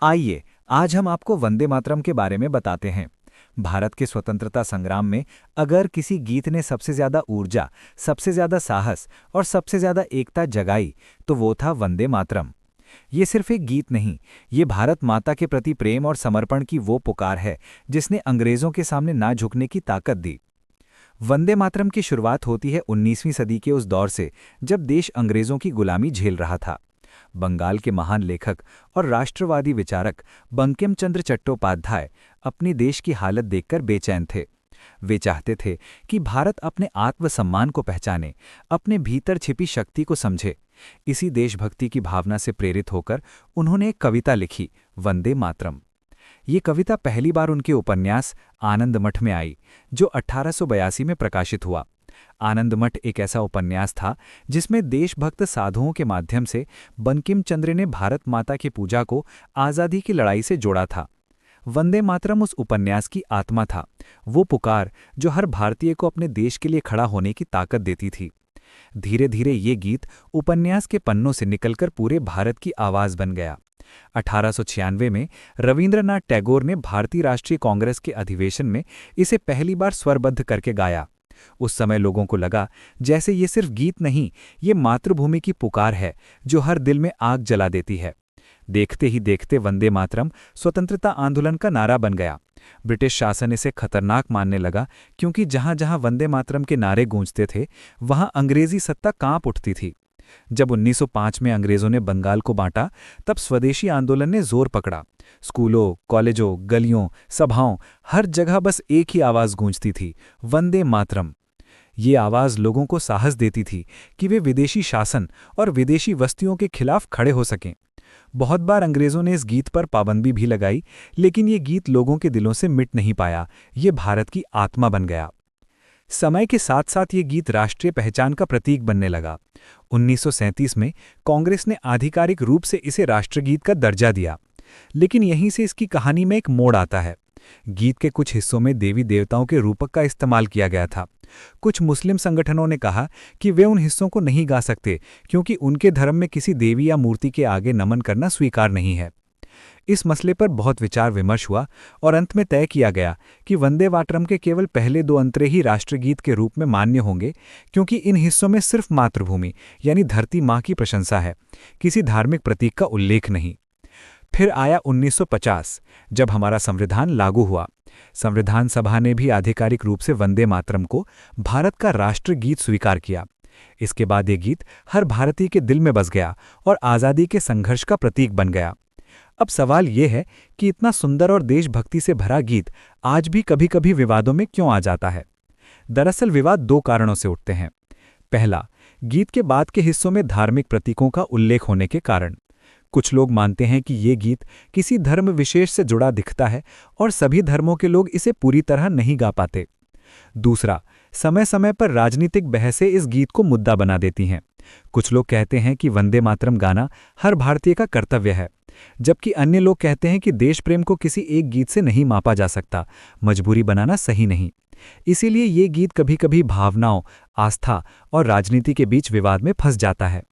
आइए, आज हम आपको वंदे मातरम के बारे में बताते हैं। भारत के स्वतंत्रता संग्राम में अगर किसी गीत ने सबसे ज्यादा ऊर्जा, सबसे ज्यादा साहस और सबसे ज्यादा एकता जगाई, तो वो था वंदे मातरम। ये सिर्फ एक गीत नहीं, ये भारत माता के प्रति प्रेम और समर्पण की वो पुकार है जिसने अंग्रेजों के सामने ना झुकने की ताकत दी। वंदे मातरम की शुरुआत होती है 19वीं सदी के उस दौर से, जब देश अंग्रेजों की गुलामी झेल रहा था। बंगाल के महान लेखक और राष्ट्रवादी विचारक बंकिम चंद्र चट्टोपाध्याय अपने देश की हालत देखकर बेचैन थे। वे चाहते थे कि भारत अपने आत्मसम्मान को पहचाने, अपने भीतर छिपी शक्ति को समझे। इसी देशभक्ति की भावना से प्रेरित होकर उन्होंने एक कविता लिखी, वंदे मातरम। ये कविता पहली बार उनके उपन्यास आनंद मठ में आई, जो 1882 में प्रकाशित हुआ। आनंद मठ एक ऐसा उपन्यास था जिसमें देशभक्त साधुओं के माध्यम से बंकिम चंद्र ने भारत माता की पूजा को आज़ादी की लड़ाई से जोड़ा था। वंदे मातरम उस उपन्यास की आत्मा था, वो पुकार जो हर भारतीय को अपने देश के लिए खड़ा होने की ताकत देती थी। धीरे धीरे ये गीत उपन्यास के पन्नों से निकलकर पूरे भारत की आवाज बन गया। 1896 में रवींद्रनाथ टैगोर ने भारतीय राष्ट्रीय कांग्रेस के अधिवेशन में इसे पहली बार स्वरबद्ध करके गाया। उस समय लोगों को लगा जैसे ये सिर्फ गीत नहीं, ये मातृभूमि की पुकार है जो हर दिल में आग जला देती है। देखते ही देखते वंदे मातरम स्वतंत्रता आंदोलन का नारा बन गया। ब्रिटिश शासन इसे खतरनाक मानने लगा, क्योंकि जहां जहां वंदे मातरम के नारे गूंजते थे वहां अंग्रेजी सत्ता कांप उठती थी। जब 1905 में अंग्रेजों ने बंगाल को बांटा, तब स्वदेशी आंदोलन ने जोर पकड़ा। स्कूलों, कॉलेजों, गलियों, सभाओं, हर जगह बस एक ही आवाज गूंजती थी, वंदे मातरम। ये आवाज लोगों को साहस देती थी कि वे विदेशी शासन और विदेशी वस्तियों के खिलाफ खड़े हो सकें। बहुत बार अंग्रेजों ने इस गीत पर पाबंदी भी लगाई, लेकिन ये गीत लोगों के दिलों से मिट नहीं पाया। ये भारत की आत्मा बन गया। समय के साथ साथ ये गीत राष्ट्रीय पहचान का प्रतीक बनने लगा। 1937 में कांग्रेस ने आधिकारिक रूप से इसे राष्ट्रगीत का दर्जा दिया। लेकिन यहीं से इसकी कहानी में एक मोड़ आता है। गीत के कुछ हिस्सों में देवी देवताओं के रूपक का इस्तेमाल किया गया था। कुछ मुस्लिम संगठनों ने कहा कि वे उन हिस्सों को नहीं गा सकते, क्योंकि उनके धर्म में किसी देवी या मूर्ति के आगे नमन करना स्वीकार नहीं है। इस मसले पर बहुत विचार विमर्श हुआ और अंत में तय किया गया कि वंदे मातरम के केवल पहले 2 अंतरे ही राष्ट्रगीत के रूप में मान्य होंगे, क्योंकि इन हिस्सों में सिर्फ मातृभूमि यानी धरती माँ की प्रशंसा है, किसी धार्मिक प्रतीक का उल्लेख नहीं। फिर आया 1950, जब हमारा संविधान लागू हुआ। संविधान सभा ने भी आधिकारिक रूप से वंदे मातरम को भारत का राष्ट्रगीत स्वीकार किया। इसके बाद ये गीत हर भारतीय के दिल में बस गया और आज़ादी के संघर्ष का प्रतीक बन गया। अब सवाल ये है कि इतना सुंदर और देशभक्ति से भरा गीत आज भी कभी-कभी विवादों में क्यों आ जाता है? दरअसल विवाद 2 कारणों से उठते हैं। पहला, गीत के बाद के हिस्सों में धार्मिक प्रतीकों का उल्लेख होने के कारण। कुछ लोग मानते हैं कि ये गीत किसी धर्म विशेष से जुड़ा दिखता है और सभी धर्मों के लोग इसे पूरी तरह नहीं गा पाते। दूसरा, समय समय पर राजनीतिक बहसें इस गीत को मुद्दा बना देती हैं। कुछ लोग कहते हैं कि वंदे मातरम गाना हर भारतीय का कर्तव्य है, जबकि अन्य लोग कहते हैं कि देश प्रेम को किसी एक गीत से नहीं मापा जा सकता, मजबूरी बनाना सही नहीं। इसीलिए ये गीत कभी-कभी भावनाओं, आस्था और राजनीति के बीच विवाद में फंस जाता है।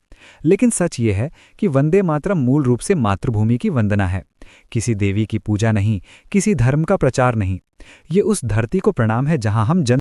लेकिन सच ये है कि वंदे मातरम मूल रूप से मातृभूमि की वंदना है, किसी देवी की पूजा नहीं, किसी धर्म का प्रचार नहीं। ये उस धरती को प्रणाम है जहां हम जन्म